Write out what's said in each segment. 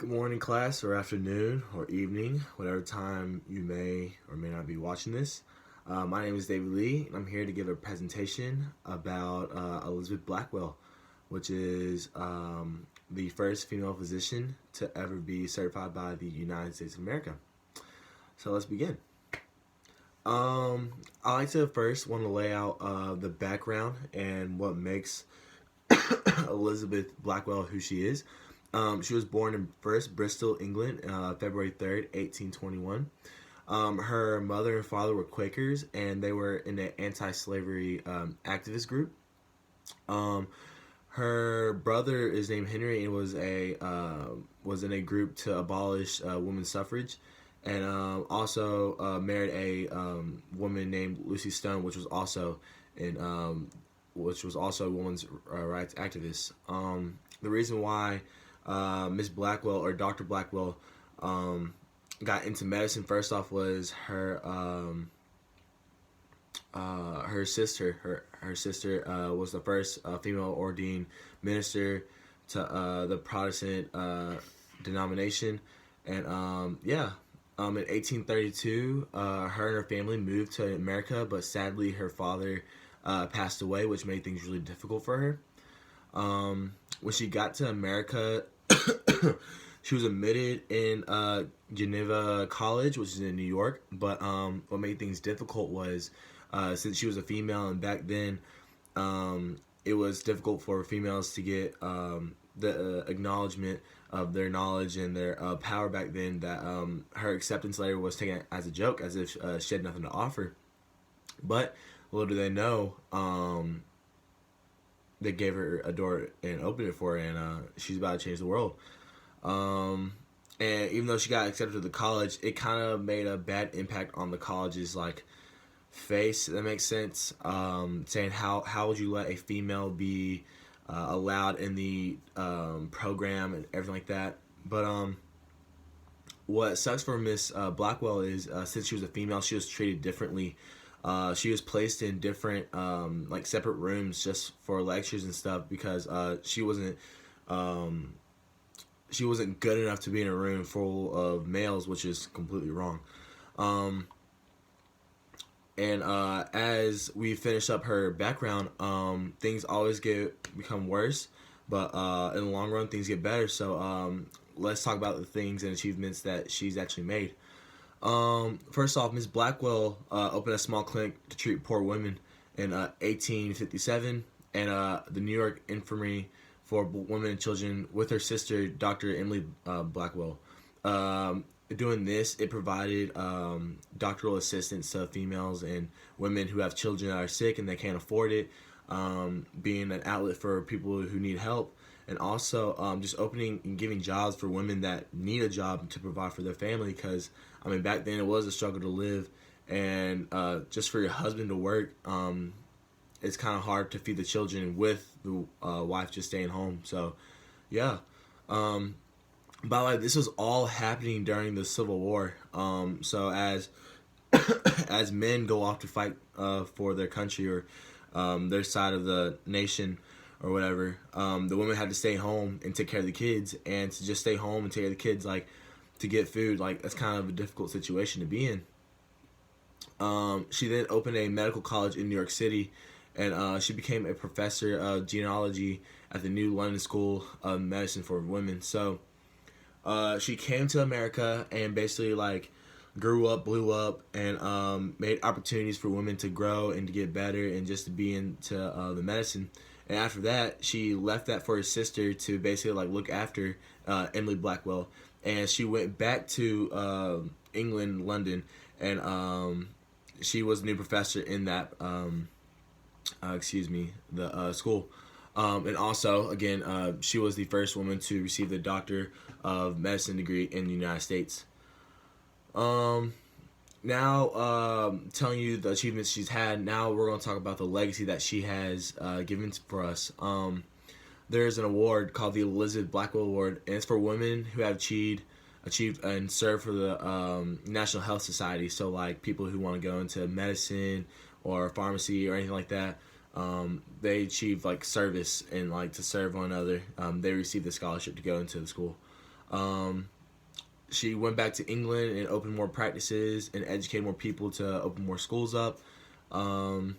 Good morning, class, or afternoon, or evening, whatever time you may or may not be watching this. My name is David Lee, and I'm here to give a presentation about Elizabeth Blackwell, which is the first female physician to ever be certified by the United States of America. So let's begin. I like to first want to lay out the background and what makes Elizabeth Blackwell who she is. She was born in Bristol, England, February 3rd, 1821. Her mother and father were Quakers, and they were in an anti-slavery activist group. Her brother is named Henry and was in a group to abolish women's suffrage, and also married a woman named Lucy Stone, which was also a women's rights activist. The reason why Miss Blackwell or Dr. Blackwell got into medicine first off was her sister was the first female ordained minister to the Protestant denomination, and in 1832 her and her family moved to America, but sadly her father passed away, which made things really difficult for her. When she got to America, she was admitted in Geneva College, which is in New York. But what made things difficult was since she was a female, and back then it was difficult for females to get the acknowledgement of their knowledge and their power back then, that her acceptance letter was taken as a joke, as if she had nothing to offer. But little do they know, they gave her a door and opened it for her, and she's about to change the world. And even though she got accepted to the college, it kind of made a bad impact on the college's face. That makes sense. Saying how would you let a female be allowed in the program and everything like that. But what sucks for Miss Blackwell is since she was a female, she was treated differently. She was placed in different separate rooms just for lectures and stuff, because she wasn't good enough to be in a room full of males, which is completely wrong. As we finish up her background, things always become worse, but in the long run things get better. So let's talk about the things and achievements that she's actually made. First off, Ms. Blackwell opened a small clinic to treat poor women in 1857, and the New York Infirmary for Women and Children with her sister, Dr. Emily Blackwell. Doing this, it provided doctoral assistance to females and women who have children that are sick and they can't afford it, being an outlet for people who need help, and also just opening and giving jobs for women that need a job to provide for their family, because back then it was a struggle to live, and just for your husband to work, it's kind of hard to feed the children with the wife just staying home. So yeah. By the way, this was all happening during the Civil War. So as as men go off to fight for their country or their side of the nation or whatever, the women had to stay home and take care of the kids. And to just stay home and take care of the kids, to get food, that's kind of a difficult situation to be in. She then opened a medical college in New York City, and she became a professor of genealogy at the New London School of Medicine for Women. So she came to America and basically grew up, blew up, and made opportunities for women to grow and to get better and just to be into the medicine. And after that, she left that for her sister to basically look after Emily Blackwell, and she went back to England, London, and she was a new professor in that school. And also, again, she was the first woman to receive the Doctor of Medicine degree in the United States. Now, telling you the achievements she's had, now we're going to talk about the legacy that she has given for us. There's an award called the Elizabeth Blackwell Award, and it's for women who have achieved and served for the National Health Society. So, people who want to go into medicine or pharmacy or anything like that. They achieve service and to serve one another. They receive the scholarship to go into the school. Um, she went back to England and opened more practices and educated more people to open more schools up. Um,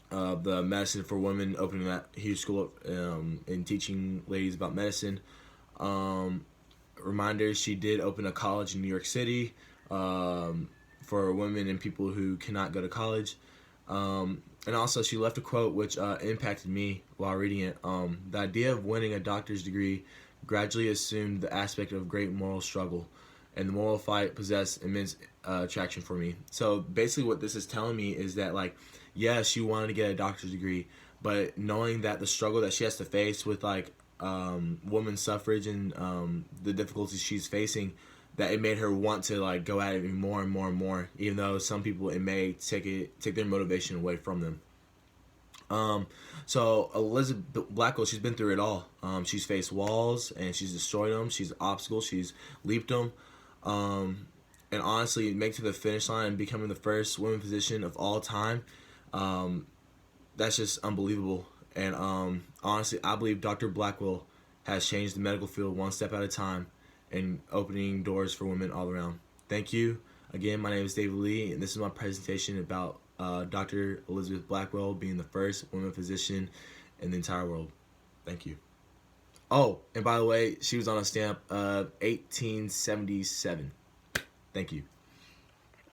the Medicine for Women, opening that huge school and teaching ladies about medicine. Um, Reminder, she did open a college in New York City for women and people who cannot go to college. And also, she left a quote which impacted me while reading it. The idea of winning a doctor's degree gradually assumed the aspect of great moral struggle, and the moral fight possessed immense attraction for me. So basically, what this is telling me is that, like, yeah, she wanted to get a doctor's degree, but knowing that the struggle that she has to face with, like, women's suffrage and the difficulties she's facing, that it made her want to, like, go at it more and more and more, even though some people, it may take their motivation away from them. So Elizabeth Blackwell, she's been through it all. She's faced walls and she's destroyed them. She's obstacles. She's leaped them. And honestly, make to the finish line and becoming the first women physician of all time. That's just unbelievable. And honestly, I believe Dr. Blackwell has changed the medical field one step at a time and opening doors for women all around. Thank you. Again, my name is David Lee, and this is my presentation about Dr. Elizabeth Blackwell being the first woman physician in the entire world. Thank you. Oh, and by the way, she was on a stamp of 1877. Thank you.